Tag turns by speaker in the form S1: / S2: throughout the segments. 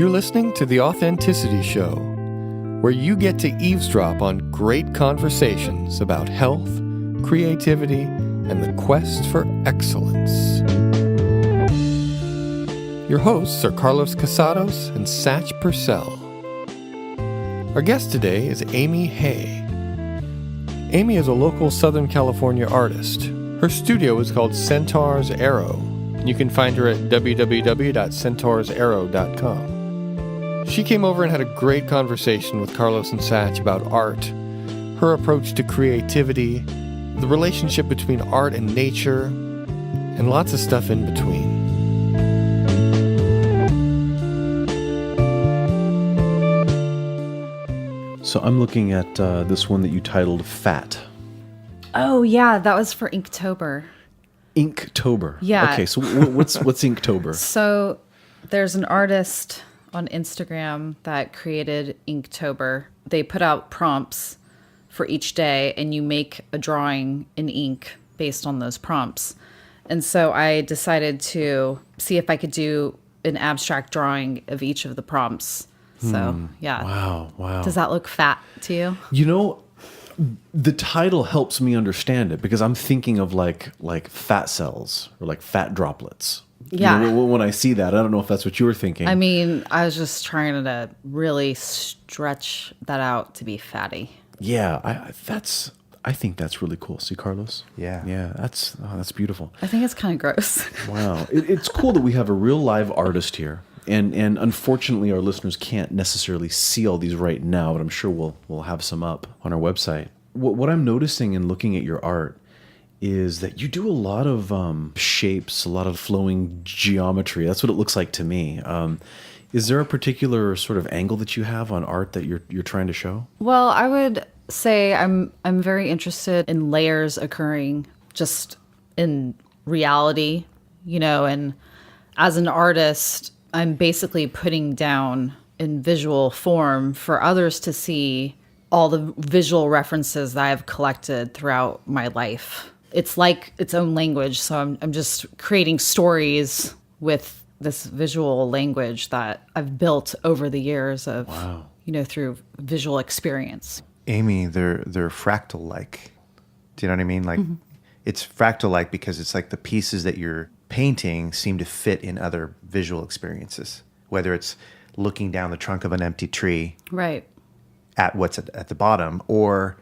S1: You're listening to The Authenticity Show, where you get to eavesdrop on great conversations about health, creativity, and the quest for excellence. Your hosts are Carlos Casados and Satch Purcell. Our guest today is Amy Hay. Amy is a local Southern California artist. Her studio is called Centaur's Arrow. You can find her at www.centaursarrow.com. She came over and had a great conversation with Carlos and Satch about art, her approach to creativity, the relationship between art and nature, and lots of stuff in between.
S2: So I'm looking at this one that you titled Fat.
S3: Oh, yeah, that was for Inktober.
S2: Inktober.
S3: Yeah.
S2: Okay, so what's Inktober?
S3: So there's an artist on Instagram that created Inktober. They put out prompts for each day, and you make a drawing in ink based on those prompts. And so I decided to see if I could do an abstract drawing of each of the prompts. So, yeah.
S2: Wow.
S3: Does that look fat to you?
S2: You know, the title helps me understand it because I'm thinking of like fat cells or like fat droplets.
S3: Yeah.
S2: You know, when I see that, I don't know if that's what you were thinking.
S3: I mean, I was just trying to really stretch that out to be fatty.
S2: Yeah, I think that's really cool. See, Carlos?
S4: Yeah.
S2: That's beautiful.
S3: I think it's kind of gross.
S2: Wow. It's cool that we have a real live artist here. And unfortunately, our listeners can't necessarily see all these right now, but I'm sure we'll have some up on our website. What I'm noticing in looking at your art is that you do a lot of shapes, a lot of flowing geometry. That's what it looks like to me. Is there a particular sort of angle that you have on art that you're trying to show?
S3: Well, I would say I'm very interested in layers occurring just in reality, and as an artist, I'm basically putting down in visual form for others to see all the visual references that I've collected throughout my life. It's like its own language, so I'm just creating stories with this visual language that I've built over the years of, through visual experience.
S4: Amy, they're fractal-like. Do you know what I mean? Like, It's fractal-like because it's like the pieces that you're painting seem to fit in other visual experiences, whether it's looking down the trunk of an empty tree
S3: right
S4: at what's at the bottom, or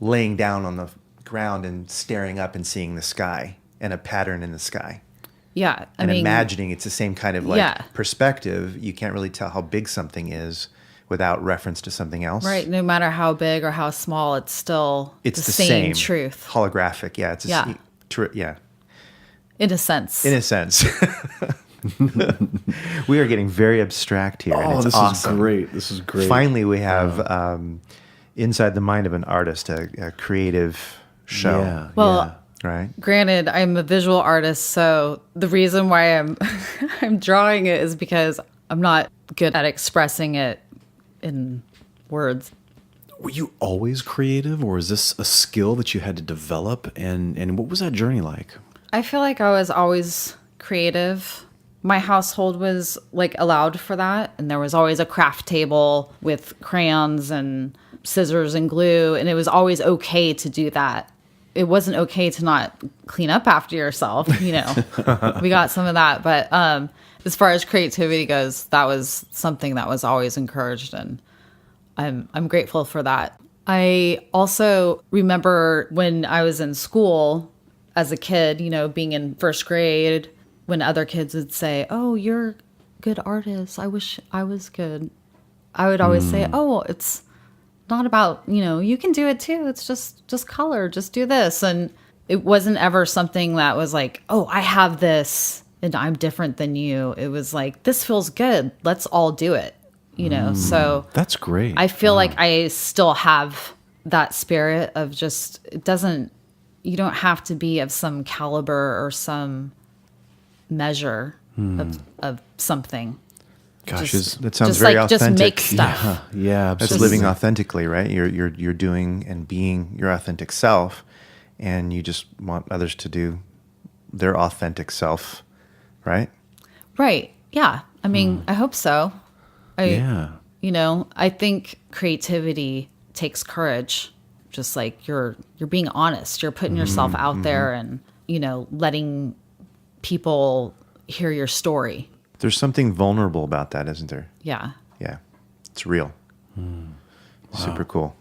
S4: laying down on the ground and staring up and seeing the sky and a pattern in the sky.
S3: Yeah.
S4: I mean, imagining it's the same kind of perspective. You can't really tell how big something is without reference to something else.
S3: Right. No matter how big or how small, it's still the same truth.
S4: Holographic. Yeah. In a sense. We are getting very abstract here. And it's awesome.
S2: This is great.
S4: Finally, we have inside the mind of an artist, a creative show.
S2: Yeah.
S3: Well,
S4: right.
S3: Granted, I'm a visual artist, so the reason why I'm drawing it is because I'm not good at expressing it in words.
S2: Were you always creative, or is this a skill that you had to develop? And what was that journey like?
S3: I feel like I was always creative. My household was allowed for that, and there was always a craft table with crayons and scissors and glue, and it was always okay to do that. It wasn't okay to not clean up after yourself, We got some of that, but as far as creativity goes, that was something that was always encouraged, and I'm grateful for that. I also remember when I was in school as a kid, being in first grade, when other kids would say, "Oh, you're a good artist. I wish I was good." I would always say, "Oh, it's not about, you can do it too. It's just color. Just do this." And it wasn't ever something that was like, "Oh, I have this and I'm different than you." It was like, "This feels good. Let's all do it." So
S2: that's great.
S3: I feel like I still have that spirit of you don't have to be of some caliber or some measure of something.
S4: Gosh, that sounds very authentic.
S3: Just make stuff.
S2: Yeah, absolutely.
S4: That's living authentically, right? You're doing and being your authentic self, and you just want others to do their authentic self, right?
S3: Right. Yeah. I mean, I hope so. I think creativity takes courage. Just like you're being honest, you're putting yourself out there and, letting people hear your story.
S4: There's something vulnerable about that, isn't there?
S3: Yeah.
S4: Yeah. It's real. Super cool.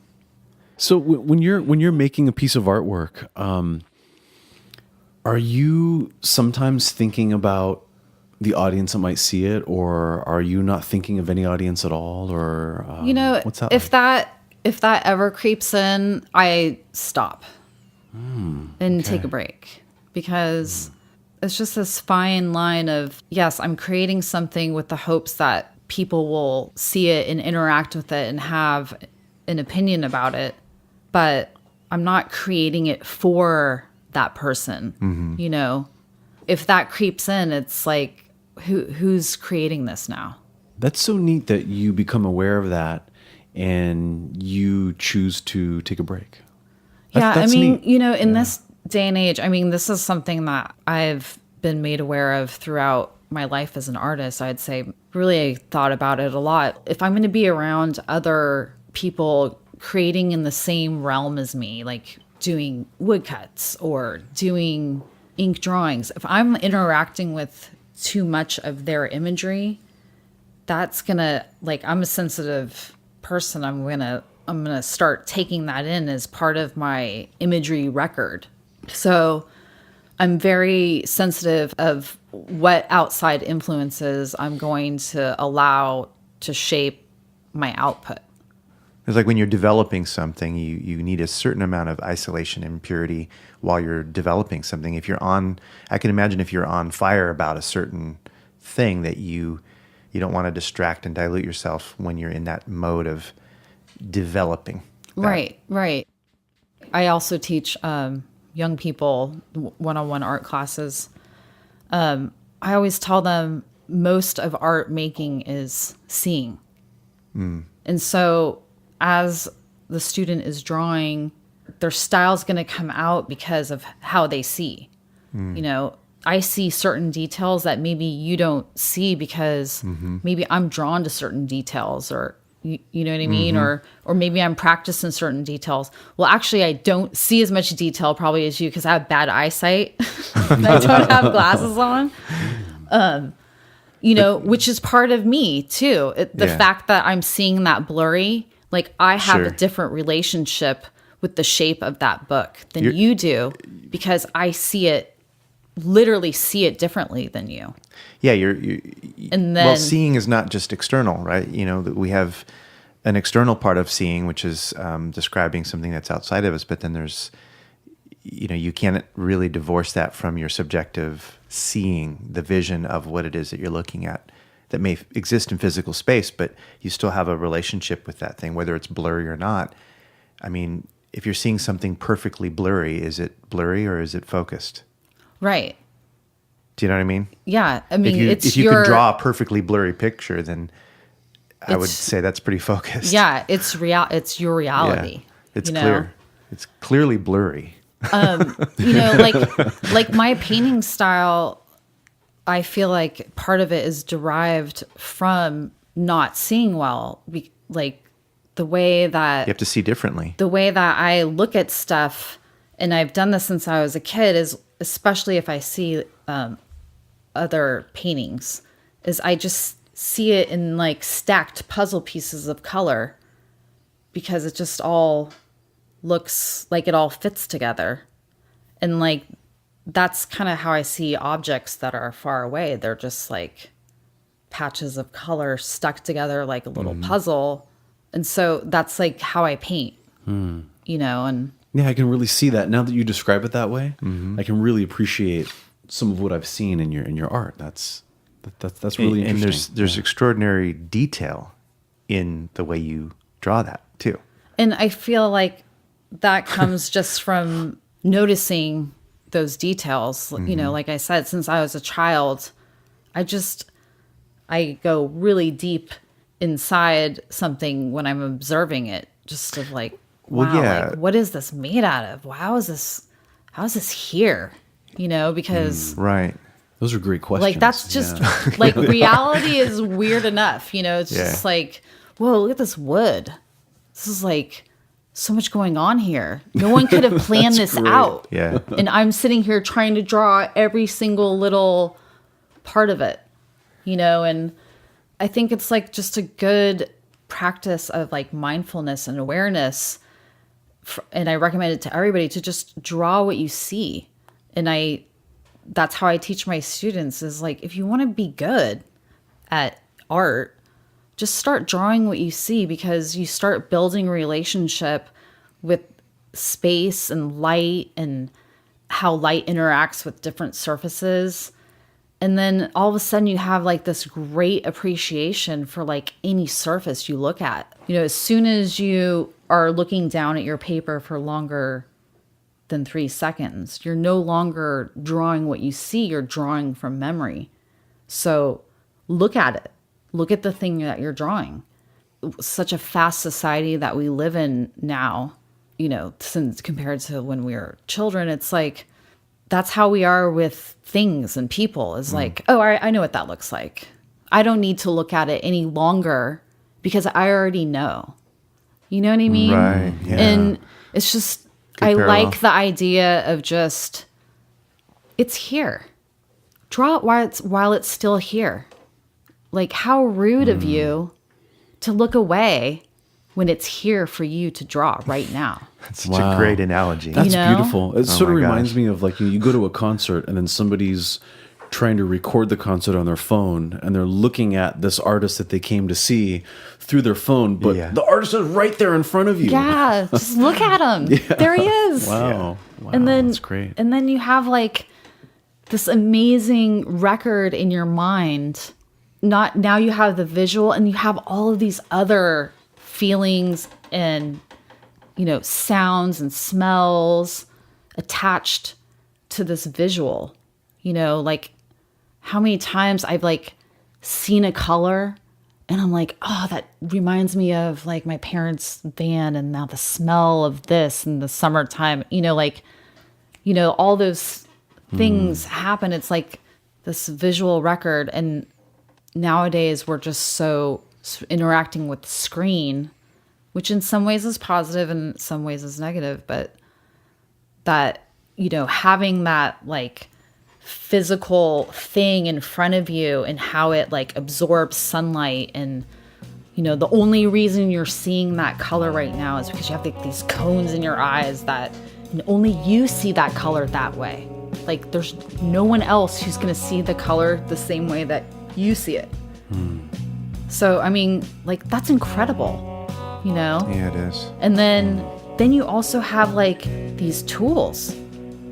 S2: So when you're making a piece of artwork, are you sometimes thinking about the audience that might see it, or are you not thinking of any audience at all, or what's that
S3: if that ever creeps in, I stop and take a break, because it's just this fine line of, yes, I'm creating something with the hopes that people will see it and interact with it and have an opinion about it, but I'm not creating it for that person. If that creeps in, it's like, who's creating this now?
S2: That's so neat that you become aware of that and you choose to take a break. That's neat.
S3: In this day and age, this is something that I've been made aware of throughout my life as an artist. I'd say really thought about it a lot. If I'm going to be around other people creating in the same realm as me, like doing woodcuts or doing ink drawings, if I'm interacting with too much of their imagery, that's gonna, I'm a sensitive person. I'm gonna start taking that in as part of my imagery record. So I'm very sensitive of what outside influences I'm going to allow to shape my output.
S4: It's like when you're developing something, you need a certain amount of isolation and purity while you're developing something. I can imagine if you're on fire about a certain thing, that you don't want to distract and dilute yourself when you're in that mode of developing.
S3: Right. I also teach young people one-on-one art classes. I always tell them most of art making is seeing. And so as the student is drawing, their style's going to come out because of how they see. I see certain details that maybe you don't see because maybe I'm drawn to certain details, or you know what I mean? Or maybe I'm practicing certain details. Well, actually, I don't see as much detail probably as you because I have bad eyesight. I don't have glasses on. Which is part of me too. The fact that I'm seeing that blurry, like I have a different relationship with the shape of that book than you do, because I literally see it differently than you.
S4: Yeah,
S3: and then,
S4: well, seeing is not just external, right? We have an external part of seeing, which is describing something that's outside of us, but then there's, you can't really divorce that from your subjective seeing, the vision of what it is that you're looking at that may exist in physical space, but you still have a relationship with that thing, whether it's blurry or not. If you're seeing something perfectly blurry, is it blurry or is it focused?
S3: Right.
S4: Do you know what I mean?
S3: Yeah.
S4: If you can draw a perfectly blurry picture, then I would say that's pretty focused.
S3: Yeah, it's your reality.
S4: Yeah, it's clear. It's clearly blurry.
S3: Like my painting style, I feel like part of it is derived from not seeing well. Like the way that
S4: you have to see differently. The
S3: way that I look at stuff, and I've done this since I was a kid, is especially if I see other paintings, is I just see it in like stacked puzzle pieces of color, because it just all looks like it all fits together. And like that's kind of how I see objects that are far away. They're just like patches of color stuck together like a little puzzle. And so that's like how I paint, and
S2: yeah, I can really see that now that you describe it that way. I can really appreciate some of what I've seen in your art. That's really interesting.
S4: And there's extraordinary detail in the way you draw that too.
S3: And I feel like that comes just from noticing those details. Like I said, since I was a child, I go really deep inside something when I'm observing it, just of like, wow, like, what is this made out of? How is this here? Because
S4: right.
S2: Those are great questions.
S3: Like, that's just, like, reality is weird enough, It's
S4: Yeah.
S3: just like, whoa, look at this wood. This is, like, so much going on here. No one could have planned this out.
S4: Yeah.
S3: And I'm sitting here trying to draw every single little part of it, And I think it's, like, just a good practice of, like, mindfulness and awareness. And I recommend it to everybody to just draw what you see. And that's how I teach my students is, like, if you want to be good at art, just start drawing what you see, because you start building a relationship with space and light and how light interacts with different surfaces. And then all of a sudden you have, like, this great appreciation for, like, any surface you look at. As soon as you are looking down at your paper for longer than 3 seconds, you're no longer drawing what you see, you're drawing from memory. So look at it. Look at the thing that you're drawing. Such a fast society that we live in now, since compared to when we were children, it's like, that's how we are with things and people, is like, oh, I know what that looks like. I don't need to look at it any longer because I already know. You know what I mean?
S4: Right. Yeah.
S3: And it's just,
S4: Good
S3: I
S4: parallel.
S3: like the idea of just, it's here. Draw it while it's still here. Like, how rude of you to look away when it's here for you to draw right now.
S4: That's such a great analogy.
S2: That's
S3: You know?
S2: beautiful. It sort of
S4: my
S2: reminds
S4: gosh.
S2: me of, like, you go to a concert and then somebody's trying to record the concert on their phone and they're looking at this artist that they came to see through their phone, but
S4: Yeah.
S2: the artist is right there in front of you.
S3: Yeah, just look at him. There he is.
S2: Wow. Wow.
S3: And then
S2: That's great.
S3: And then you have, like, this amazing record in your mind. Not now you have the visual and you have all of these other feelings and, sounds and smells attached to this visual. Like, how many times I've, like, seen a color and I'm like, oh, that reminds me of, like, my parents' van, and now the smell of this in the summertime, all those things happen. It's like this visual record. And nowadays we're just so interacting with the screen, which in some ways is positive and in some ways is negative, but that, having that, like, physical thing in front of you and how it, like, absorbs sunlight, and the only reason you're seeing that color right now is because you have, like, these cones in your eyes that, and only you see that color that way. Like, there's no one else who's going to see the color the same way that you see it. So I mean, like, that's incredible,
S4: Yeah, it is.
S3: and then you also have, like, these tools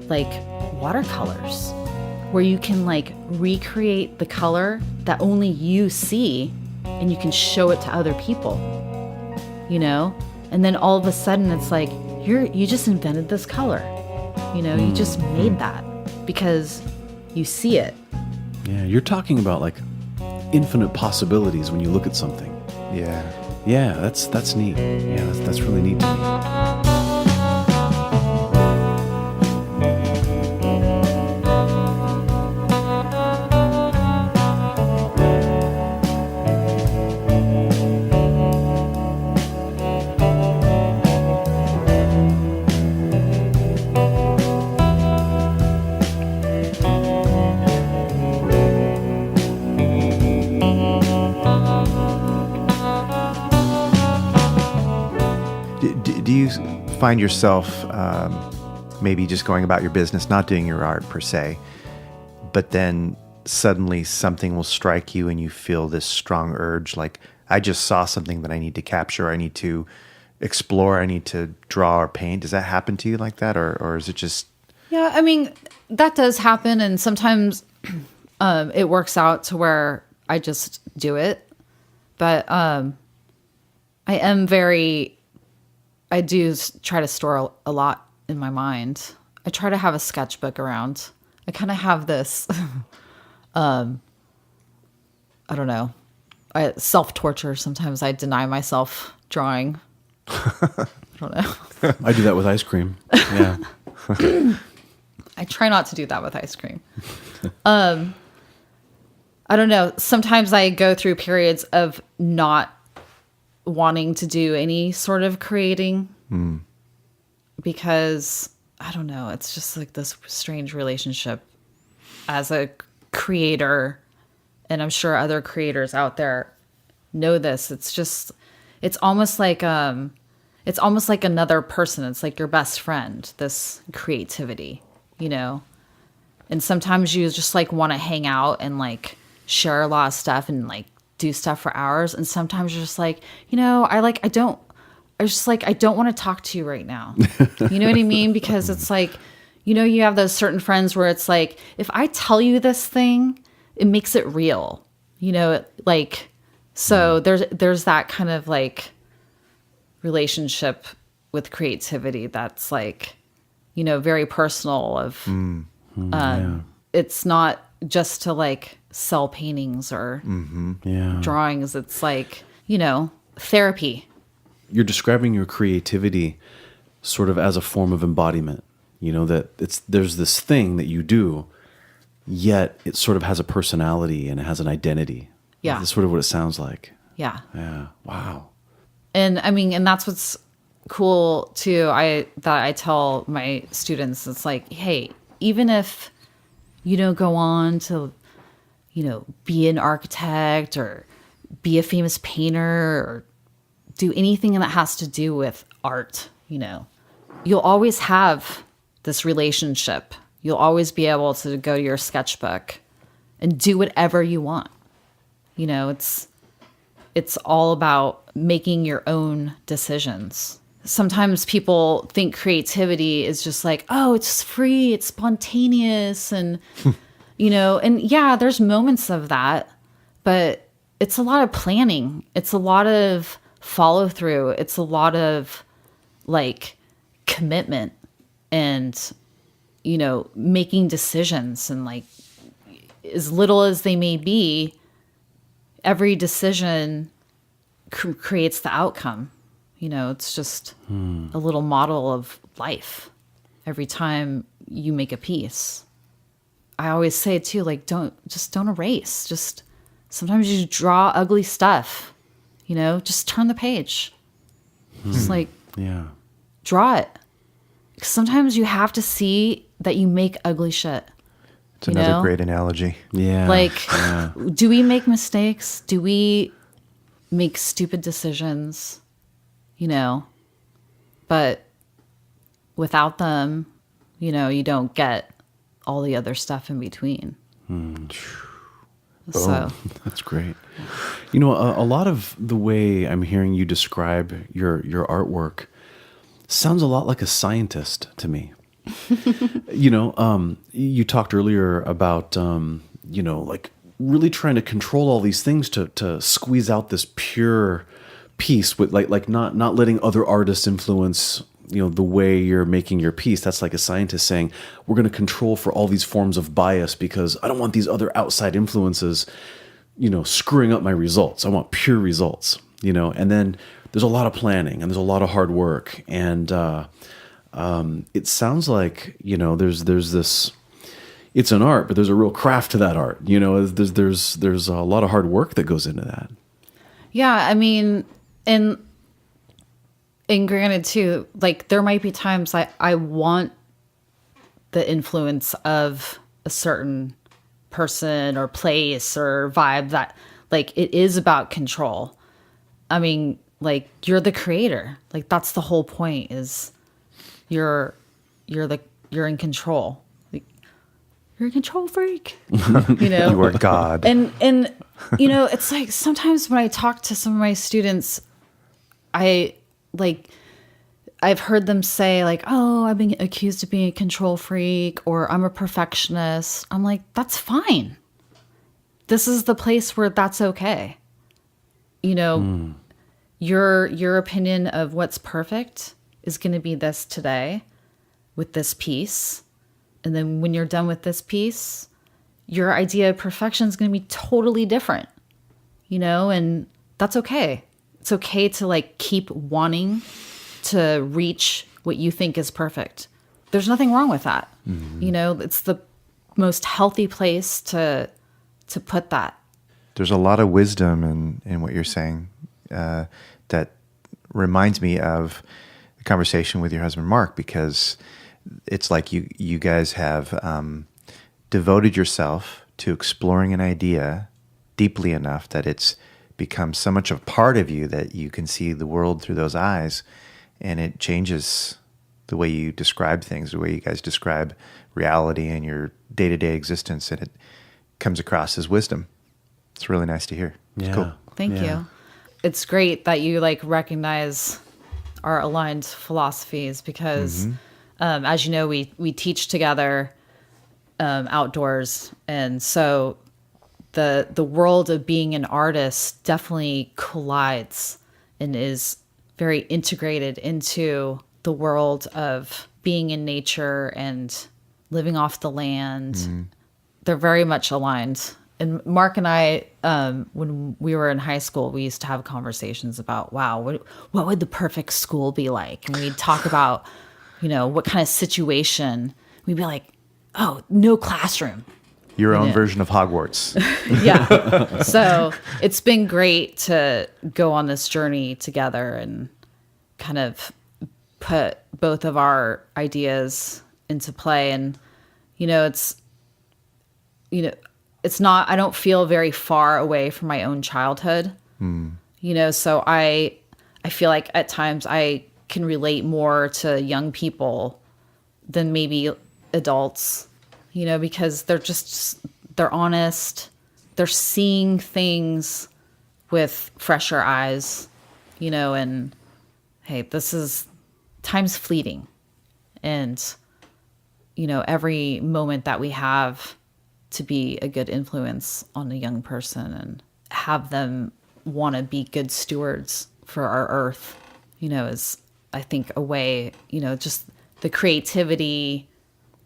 S3: like watercolors, where you can, like, recreate the color that only you see, and you can show it to other people, and then all of a sudden it's like, you just invented this color, you just made that because you see it.
S2: Yeah, you're talking about, like, infinite possibilities when you look at something.
S4: Yeah.
S2: Yeah, that's neat. Yeah, that's really neat to me.
S4: Do you find yourself maybe just going about your business, not doing your art per se, but then suddenly something will strike you and you feel this strong urge, like, I just saw something that I need to capture, I need to explore, I need to draw or paint? Does that happen to you like that? Or is it just...
S3: Yeah, I mean, that does happen, and sometimes it works out to where I just do it. But I do try to store a lot in my mind. I try to have a sketchbook around. I kind of have this, I don't know, self-torture. Sometimes I deny myself drawing. I don't know.
S2: I do that with ice cream. Yeah.
S3: I try not to do that with ice cream. I don't know. Sometimes I go through periods of not wanting to do any sort of creating because I don't know. It's just like this strange relationship as a creator. And I'm sure other creators out there know this. It's almost like another person. It's like your best friend, this creativity, you know? And sometimes you just like want to hang out and like share a lot of stuff and like do stuff for hours. And sometimes you're just like, you know, I don't want to talk to you right now. You know what I mean? Because it's like, you know, you have those certain friends where it's like, if I tell you this thing, it makes it real, you know, like, so there's that kind of like relationship with creativity that's like, you know, very personal of, it's not just to like sell paintings or drawings. It's like, you know, therapy.
S2: You're describing your creativity sort of as a form of embodiment, you know, that there's this thing that you do, yet it sort of has a personality and it has an identity.
S3: Yeah.
S2: That's sort of what it sounds like.
S3: Yeah.
S2: Yeah. Wow.
S3: And I mean, and that's what's cool too. That I tell my students, it's like, hey, even if you don't go on to, you know, be an architect or be a famous painter or do anything that has to do with art, you know, you'll always have this relationship. You'll always be able to go to your sketchbook and do whatever you want. You know, it's all about making your own decisions. Sometimes people think creativity is just like, oh, it's free, it's spontaneous, and, you know, and yeah, there's moments of that, but it's a lot of planning. It's a lot of follow through. It's a lot of like commitment and, you know, making decisions, and like as little as they may be, every decision creates the outcome. You know, it's just a little model of life every time you make a piece. I always say too, like, don't erase. Just sometimes you draw ugly stuff, you know, just turn the page. Just like, draw it. 'Cause sometimes you have to see that you make ugly shit.
S4: It's another great analogy.
S2: Yeah.
S3: Like, do we make mistakes? Do we make stupid decisions? You know, but without them, you know, you don't get all the other stuff in between. So
S2: That's great. You know, a lot of the way I'm hearing you describe your artwork sounds a lot like a scientist to me. You know, you talked earlier about, you know, like really trying to control all these things to squeeze out this pure piece with like not letting other artists influence, you know, the way you're making your piece. That's like a scientist saying, we're going to control for all these forms of bias because I don't want these other outside influences, you know, screwing up my results. I want pure results, you know. And then there's a lot of planning and there's a lot of hard work. And it sounds like, you know, there's this, it's an art, but there's a real craft to that art. You know, there's a lot of hard work that goes into that.
S3: yeah, I mean, and granted too, like there might be times I want the influence of a certain person or place or vibe that like it is about control. I mean, like you're the creator. Like that's the whole point is you're in control. Like, you're a control freak. You know?
S4: You are God.
S3: And you know, it's like sometimes when I talk to some of my students, I've heard them say like, oh, I've been accused of being a control freak or I'm a perfectionist. I'm like, that's fine. This is the place where that's okay. You know, your opinion of what's perfect is going to be this today with this piece. And then when you're done with this piece, your idea of perfection is going to be totally different, you know, and that's okay. It's okay to like keep wanting to reach what you think is perfect. There's nothing wrong with that. You know, it's the most healthy place to to put that.
S4: There's a lot of wisdom in what you're saying that reminds me of the conversation with your husband, Mark, because it's like you guys have devoted yourself to exploring an idea deeply enough that it's become so much of a part of you that you can see the world through those eyes, and it changes the way you describe things, the way you guys describe reality and your day-to-day existence, and it comes across as wisdom. It's really nice to hear. It's
S2: Yeah.
S4: cool.
S3: Thank you. It's great that you like recognize our aligned philosophies because, as you know, we teach together outdoors, and so the world of being an artist definitely collides and is very integrated into the world of being in nature and living off the land. They're very much aligned. And Mark and I, when we were in high school, we used to have conversations about, wow, what would the perfect school be like? And we'd talk about, what kind of situation. We'd be like, oh, no classroom.
S4: Your own version of Hogwarts.
S3: Yeah. So it's been great to go on this journey together and kind of put both of our ideas into play. And, it's not, I don't feel very far away from my own childhood, so I feel like at times I can relate more to young people than maybe adults, because they're honest, they're seeing things with fresher eyes, and hey, time's fleeting. And, every moment that we have to be a good influence on a young person and have them want to be good stewards for our earth, is, I think, a way, just the creativity,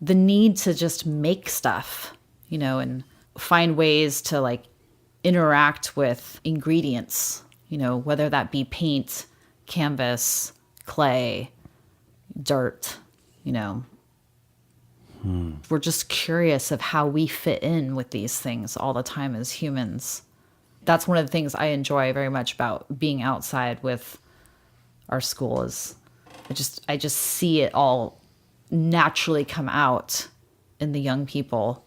S3: the need to just make stuff, and find ways to like interact with ingredients, whether that be paint, canvas, clay, dirt, We're just curious of how we fit in with these things all the time as humans. That's one of the things I enjoy very much about being outside with our school is I just see it all naturally come out in the young people.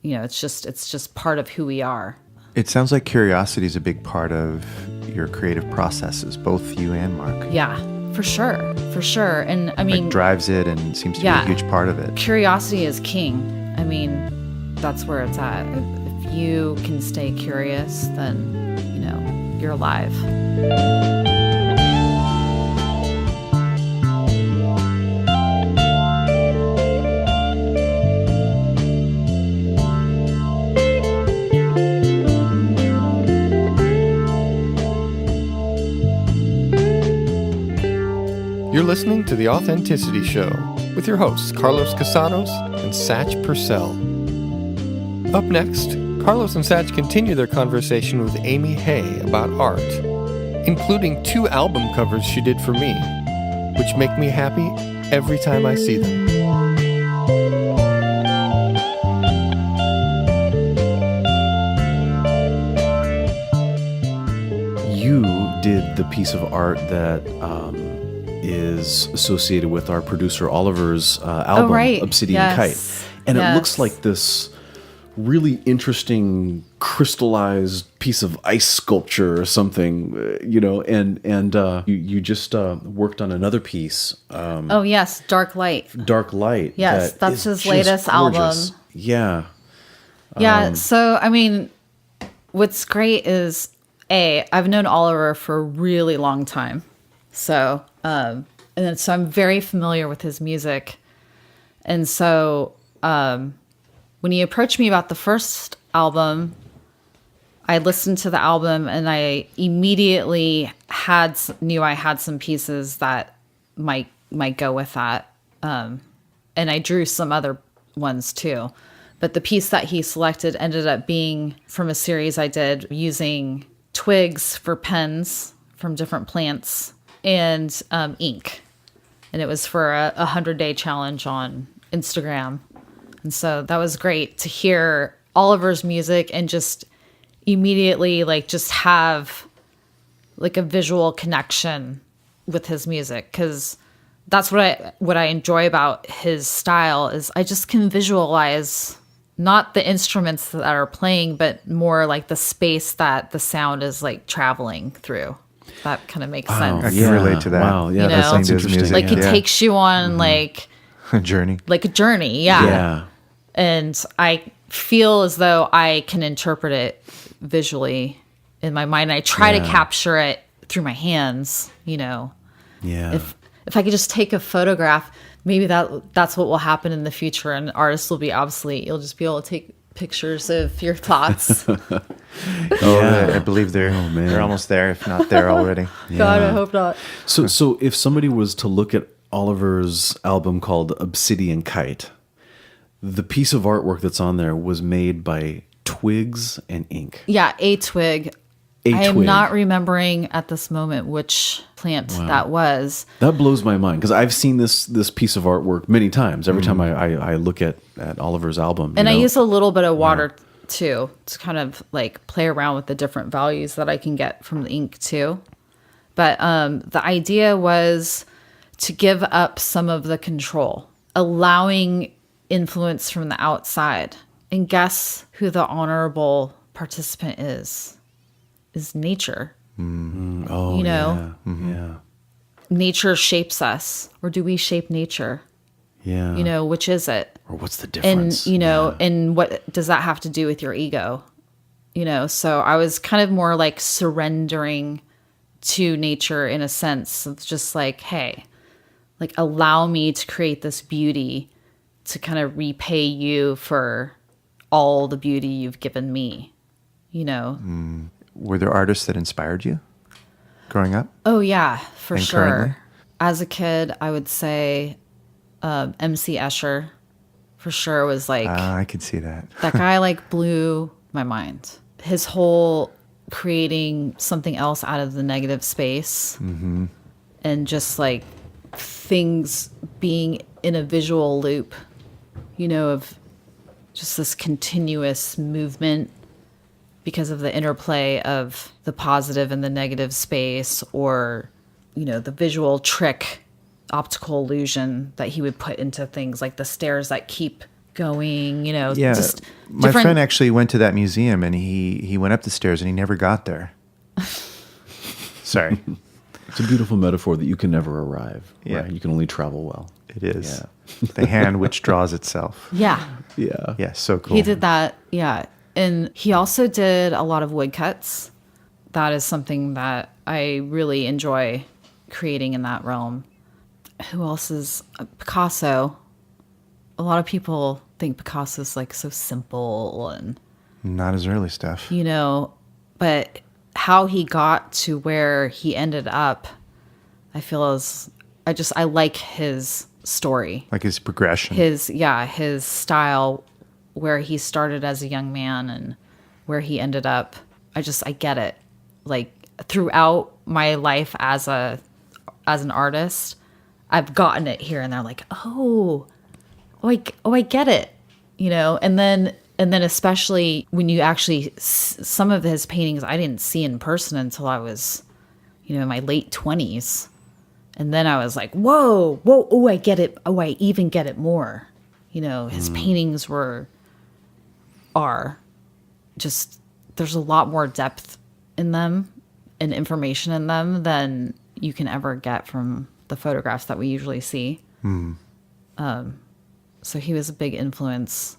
S3: It's just part of who we are.
S4: It sounds like curiosity is a big part of your creative processes, both you and Mark.
S3: Yeah, for sure. For sure. And I mean,
S4: it drives it and seems to be a huge part of it.
S3: Curiosity is king. I mean, that's where it's at. If you can stay curious, then, you're alive.
S1: You're listening to The Authenticity Show with your hosts, Carlos Casados and Satch Purcell. Up next, Carlos and Satch continue their conversation with Amy Hay about art, including 2 album covers she did for me, which make me happy every time I see them.
S2: You did the piece of art that is associated with our producer Oliver's album,
S3: right.
S2: Obsidian
S3: Yes.
S2: Kite. And it looks like this really interesting crystallized piece of ice sculpture or something, and you just worked on another piece.
S3: Oh, yes. Dark Light.
S2: Dark Light.
S3: Yes,
S2: that
S3: that's
S2: is
S3: his
S2: just
S3: latest
S2: gorgeous.
S3: album.
S2: Yeah.
S3: Yeah. So, I mean, what's great is, I've known Oliver for a really long time. So, so I'm very familiar with his music. And so, when he approached me about the first album, I listened to the album and I immediately knew I had some pieces that might go with that. And I drew some other ones too. But the piece that he selected ended up being from a series I did using twigs for pens from different plants and ink. And it was for a 100-day challenge on Instagram. And so that was great to hear Oliver's music and just immediately like just have like a visual connection with his music, because that's what I enjoy about his style is I just can visualize not the instruments that are playing, but more like the space that the sound is like traveling through. That kind of makes sense.
S4: I can relate to that.
S2: Wow, yeah,
S3: You
S2: that
S3: know?
S2: sounds interesting.
S4: Music,
S3: Like it
S4: yeah.
S3: takes you on like
S4: A journey.
S3: a journey. Yeah.
S2: Yeah.
S3: And I feel as though I can interpret it visually in my mind. I try to capture it through my hands, you know.
S2: Yeah.
S3: If I could just take a photograph, maybe that's what will happen in the future, and artists will be obsolete. You'll just be able to take pictures of your thoughts.
S4: I believe they're almost there, if not there already.
S3: God, I hope not.
S2: So if somebody was to look at Oliver's album called Obsidian Kite, the piece of artwork that's on there was made by twigs and ink.
S3: Yeah, a twig.
S2: A
S3: I am
S2: twig.
S3: not remembering at this moment which plant that was.
S2: That blows my mind because I've seen this piece of artwork many times. Every time I look at Oliver's album,
S3: And
S2: you
S3: I
S2: know?
S3: use a little bit of water too to kind of like play around with the different values that I can get from the ink too. But the idea was to give up some of the control, allowing influence from the outside. And guess who the honorable participant is nature.
S2: Oh,
S3: you know?
S2: yeah,
S3: Nature shapes us, or do we shape nature?
S2: yeah.
S3: You know, which is it?
S2: or what's the
S3: And
S2: difference?
S3: you know, and what does that have to do with your ego? You know, so I was kind of more like surrendering to nature in a sense of just like, hey, like allow me to create this beauty to kind of repay you for all the beauty you've given me, you know?
S4: Were there artists that inspired you growing up?
S3: Oh yeah, for
S4: And
S3: sure.
S4: currently?
S3: As a kid, I would say MC Escher for sure was like
S4: I could see that.
S3: that guy like blew my mind. His whole creating something else out of the negative space and just like things being in a visual loop, you know, of just this continuous movement because of the interplay of the positive and the negative space, or, you know, the visual trick, optical illusion that he would put into things like the stairs that keep going, you know,
S4: Yeah,
S3: just
S4: my
S3: different.
S4: friend actually went to that museum and he went up the stairs and he never got there. Sorry,
S2: It's a beautiful metaphor that you can never arrive.
S4: Yeah.
S2: Right? You can only travel well.
S4: it is
S2: Yeah.
S4: the hand which draws itself.
S3: Yeah.
S2: Yeah.
S4: Yeah, so cool.
S3: He did that, yeah. And he also did a lot of woodcuts. That is something that I really enjoy creating in that realm. Who else is Picasso? A lot of people think Picasso's like so simple and,
S4: Not his early stuff.
S3: you know, but how he got to where he ended up, I feel is, I like his story.
S4: Like his progression.
S3: His style, where he started as a young man and where he ended up. I get it. Like throughout my life as an artist, I've gotten it here and there. Like, I get it, you know. And then especially when you actually some of his paintings I didn't see in person until I was, you know, in my late 20s. And then I was like, whoa, oh, I get it. Oh, I even get it more. You know, his paintings are just, there's a lot more depth in them and information in them than you can ever get from the photographs that we usually see. So he was a big influence.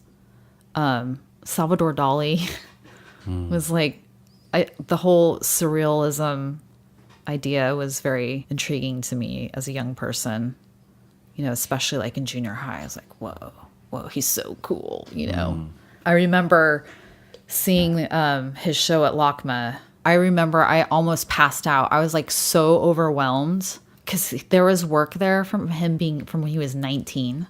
S3: Salvador Dali was like, the whole surrealism idea was very intriguing to me as a young person, you know, especially like in junior high. I was like, whoa, he's so cool, you know. I remember seeing his show at LACMA. I remember I almost passed out. I was like so overwhelmed because there was work there from him being from when he was 19,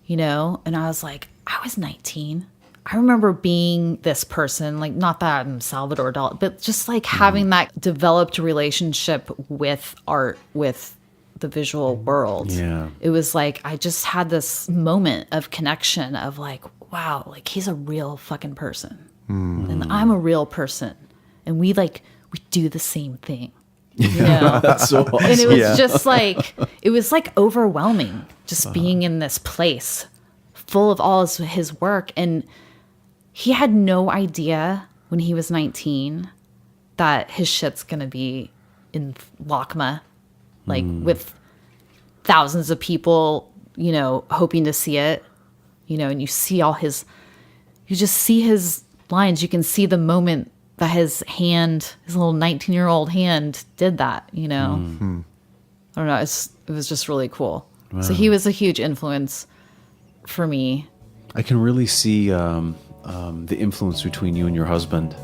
S3: you know, and I was like, I was 19. I remember being this person, like not that I'm Salvador Dali, but just like having that developed relationship with art, with the visual world.
S2: Yeah.
S3: It was like I just had this moment of connection of like, wow, like he's a real fucking person. And I'm a real person. And we do the same thing. You know?
S2: That's so awesome.
S3: And it was just like, it was like overwhelming just being in this place full of all his work. And he had no idea when he was 19 that his shit's going to be in LACMA, like with thousands of people, you know, hoping to see it, you know, and you just see his lines. You can see the moment that his little 19-year-old hand did that, you know. I don't know. It was just really cool. Wow. So he was a huge influence for me.
S2: I can really see the influence between you and your husband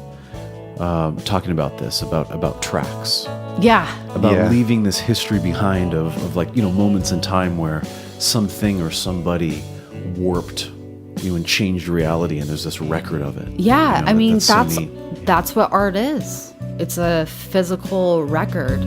S2: talking about this, about tracks.
S3: Yeah.
S2: About leaving this history behind of like, you know, moments in time where something or somebody warped you and changed reality, and there's this record of it.
S3: Yeah,
S2: you know,
S3: I mean,
S2: so
S3: that's what art is. It's a physical record.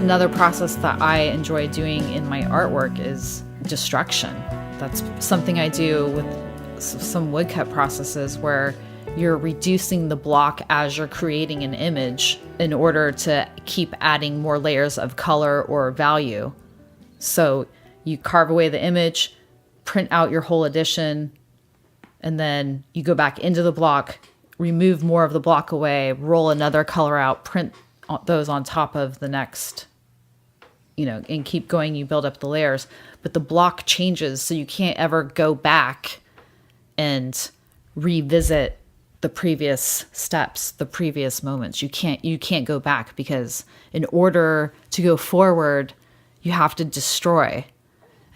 S3: Another process that I enjoy doing in my artwork is destruction. That's something I do with some woodcut processes where you're reducing the block as you're creating an image in order to keep adding more layers of color or value. So you carve away the image, print out your whole edition, and then you go back into the block, remove more of the block away, roll another color out, print those on top of the next, you know, and keep going. You build up the layers, but the block changes, so you can't ever go back and revisit the previous steps, the previous moments. You can't go back, because in order to go forward, you have to destroy.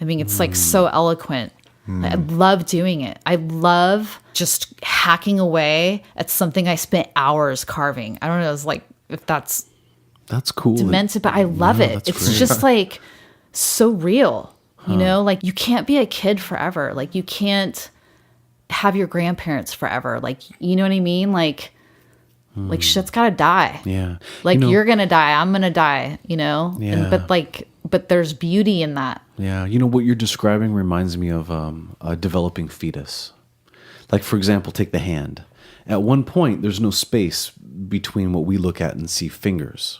S3: I mean, it's like so eloquent. I love doing it. I love just hacking away at something I spent hours carving. I don't know, it's like, if that's
S2: cool.
S3: demented, but I love it. It's
S2: great.
S3: just like so real, you know, like you can't be a kid forever. Like you can't have your grandparents forever. Like, you know what I mean? Like shit's gotta die.
S2: Yeah.
S3: Like,
S2: you know,
S3: you're gonna die. I'm gonna die, you know?
S2: Yeah.
S3: But there's beauty in that.
S2: Yeah. You know, what you're describing reminds me of a developing fetus. Like, for example, take the hand. At one point, there's no space between what we look at and see fingers.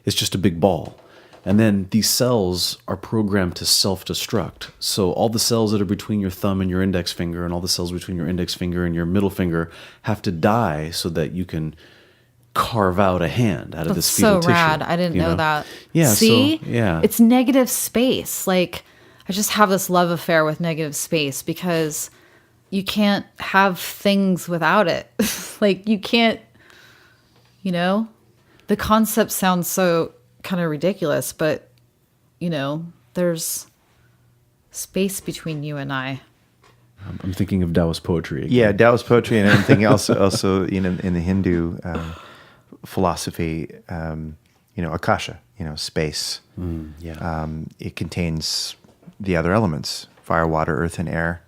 S2: It's just a big ball. And then these cells are programmed to self-destruct. So all the cells that are between your thumb and your index finger, and all the cells between your index finger and your middle finger, have to die so that you can carve out a hand out of this fetal
S3: so
S2: tissue.
S3: rad. I didn't know that.
S2: Yeah.
S3: See?
S2: So, yeah.
S3: It's negative space. Like, I just have this love affair with negative space, because you can't have things without it. Like, you can't, you know? The concept sounds so kind of ridiculous, but, you know, there's space between you and I.
S2: I'm thinking of Taoist poetry again.
S4: Yeah, Taoist poetry and everything else. Also, you know, in the Hindu philosophy, you know, akasha, you know, space. It contains the other elements: fire, water, earth, and air.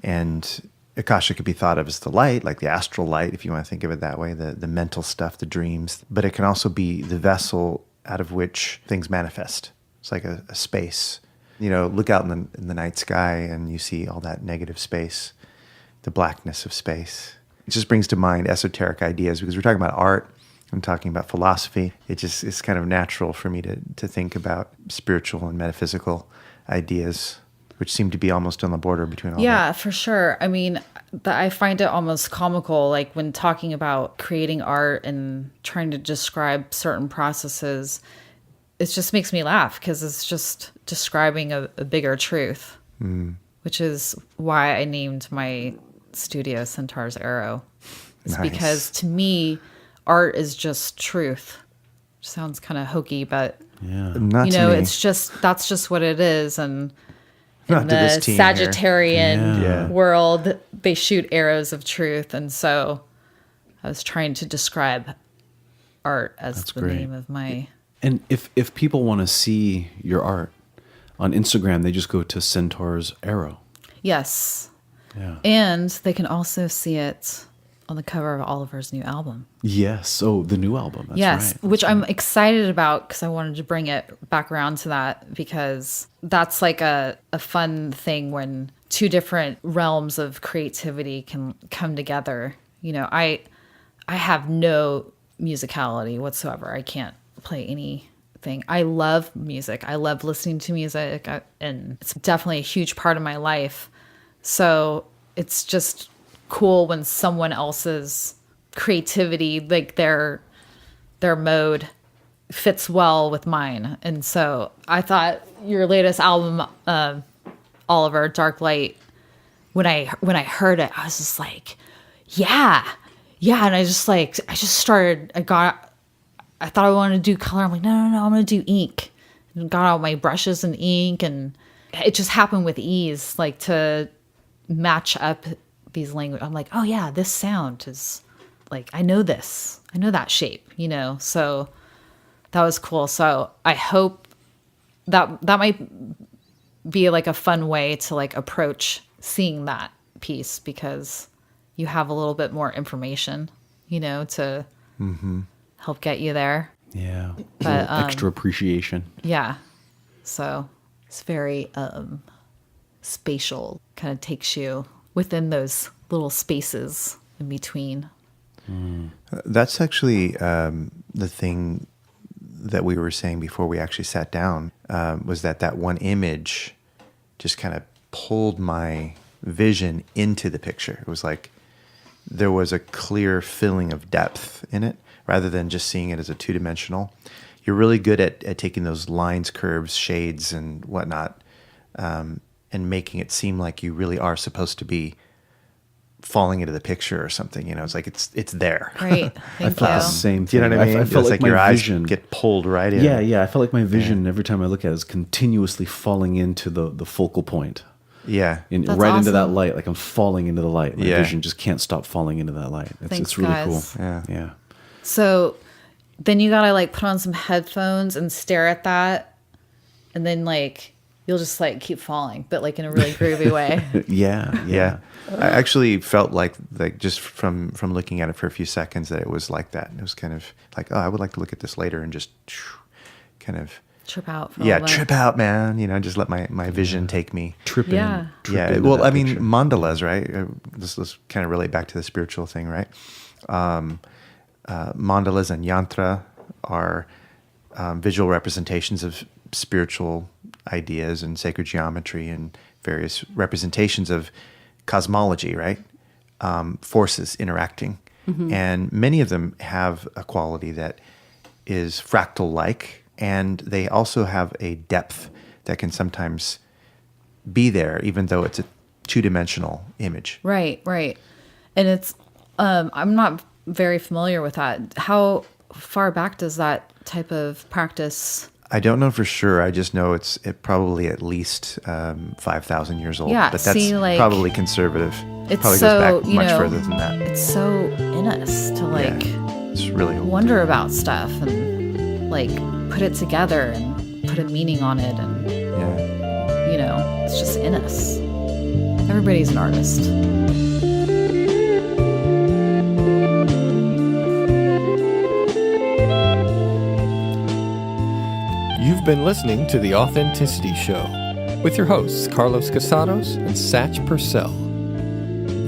S4: And akasha could be thought of as the light, like the astral light, if you want to think of it that way, the mental stuff, the dreams. But it can also be the vessel out of which things manifest. It's like a space. You know, look out in the night sky and you see all that negative space, the blackness of space. It just brings to mind esoteric ideas, because we're talking about art, I'm talking about philosophy. It's kind of natural for me to think about spiritual and metaphysical ideas, which seem to be almost on the border between all that.
S3: Yeah, for sure. I mean, I find it almost comical, like when talking about creating art and trying to describe certain processes, it just makes me laugh, because it's just describing a bigger truth. which is why I named my studio Centaur's Arrow. It's
S4: Nice.
S3: because to me, art is just truth. Sounds kind of hokey, but
S4: Not
S3: you
S4: to
S3: know,
S4: me.
S3: that's just what it is. And
S4: Not
S3: in
S4: to this
S3: the
S4: team here.
S3: Sagittarian
S4: Yeah.
S3: world, they shoot arrows of truth. And so I was trying to describe art as the
S2: great.
S3: name of my...
S2: And if people want to see your art on Instagram, they just go to Centaur's Arrow.
S3: Yes.
S2: Yeah.
S3: And they can also see it on the cover of Oliver's new album.
S2: Yes. Oh, the new album. That's
S3: Yes,
S2: right.
S3: which I'm excited about because I wanted to bring it back around to that because that's like a fun thing when two different realms of creativity can come together. You know, I have no musicality whatsoever. I can't play anything. I love music. I love listening to music, and it's definitely a huge part of my life. So it's just cool when someone else's creativity, like their mode, fits well with mine. And so I thought your latest album, Oliver, Dark Light, when I heard it, I was just like, yeah. And I thought I wanted to do color. I'm like, no, I'm going to do ink. And got out my brushes and ink, and it just happened with ease, like to match up these language. I'm like, oh yeah, this sound is like, I know this. I know that shape, you know? So that was cool. So I hope that might be like a fun way to like approach seeing that piece because you have a little bit more information, you know, to help get you there.
S2: Yeah.
S3: But,
S2: Extra appreciation.
S3: Yeah. So it's very spatial, kind of takes you within those little spaces in between.
S4: That's actually the thing that we were saying before we actually sat down, was that one image just kind of pulled my vision into the picture. It was like there was a clear feeling of depth in it rather than just seeing it as a two-dimensional. You're really good at taking those lines, curves, shades, and whatnot, and making it seem like you really are supposed to be falling into the picture or something. You know, it's like it's there.
S3: Great.
S2: I
S3: Thank
S2: felt the
S3: you.
S2: same
S4: Do you
S2: thing.
S4: know what I mean?
S2: I felt
S4: It's
S2: like,
S4: like your
S2: my
S4: eyes
S2: vision
S4: get pulled right in.
S2: Yeah. I felt like my vision every time I look at it is continuously falling into the focal point.
S4: Yeah.
S2: And
S3: That's
S2: right into that
S3: awesome.
S2: light, like I'm falling into the light. My
S4: Yeah.
S2: vision just can't stop falling into that light.
S3: Thanks,
S2: It's really
S3: guys.
S2: cool.
S4: Yeah.
S2: Yeah.
S3: So then you gotta like put on some headphones and stare at that, and then like you'll just like keep falling, but like in a really groovy way.
S2: Yeah.
S4: I actually felt like just from looking at it for a few seconds that it was like that. It was kind of like, oh, I would like to look at this later and just kind of
S3: Trip out for a little bit.
S4: trip out, man. You know, just let my vision take me.
S2: Tripping.
S3: Yeah.
S2: Trip into
S4: Well,
S2: that
S4: I mean,
S2: picture.
S4: mandalas, right? Let's kind of relate back to the spiritual thing, right? Mandalas and yantra are visual representations of spiritual ideas and sacred geometry and various representations of cosmology, right? Forces interacting. And many of them have a quality that is fractal-like, and they also have a depth that can sometimes be there, even though it's a two-dimensional image.
S3: Right. And it's I'm not very familiar with that. How far back does that type of practice?
S4: I don't know for sure. I just know it probably at least 5,000 years old.
S3: Yeah,
S4: but that's
S3: see, like,
S4: probably conservative.
S3: It's
S4: Probably
S3: so,
S4: goes back
S3: you
S4: much
S3: know,
S4: further than that.
S3: It's so in us to like
S4: It's really old.
S3: wonder about stuff and like put it together and put a meaning on it, and
S4: Yeah.
S3: you know, it's just in us. Everybody's an artist.
S1: You've been listening to The Authenticity Show with your hosts, Carlos Casados and Satch Purcell.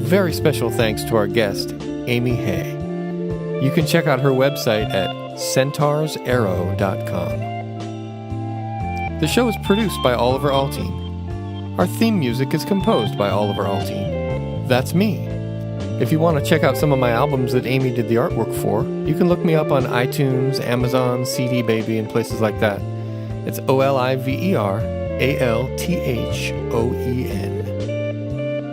S1: Very special thanks to our guest, Amy Hay. You can check out her website at centaursarrow.com. The show is produced by Oliver Althoen. Our theme music is composed by Oliver Althoen. That's me. If you want to check out some of my albums that Amy did the artwork for, you can look me up on iTunes, Amazon, CD Baby, and places like that. It's OLIVER Althoen.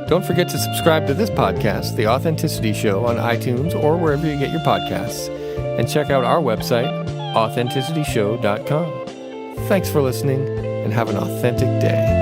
S1: Don't forget to subscribe to this podcast, The Authenticity Show, on iTunes or wherever you get your podcasts, and check out our website, authenticityshow.com. Thanks for listening, and have an authentic day.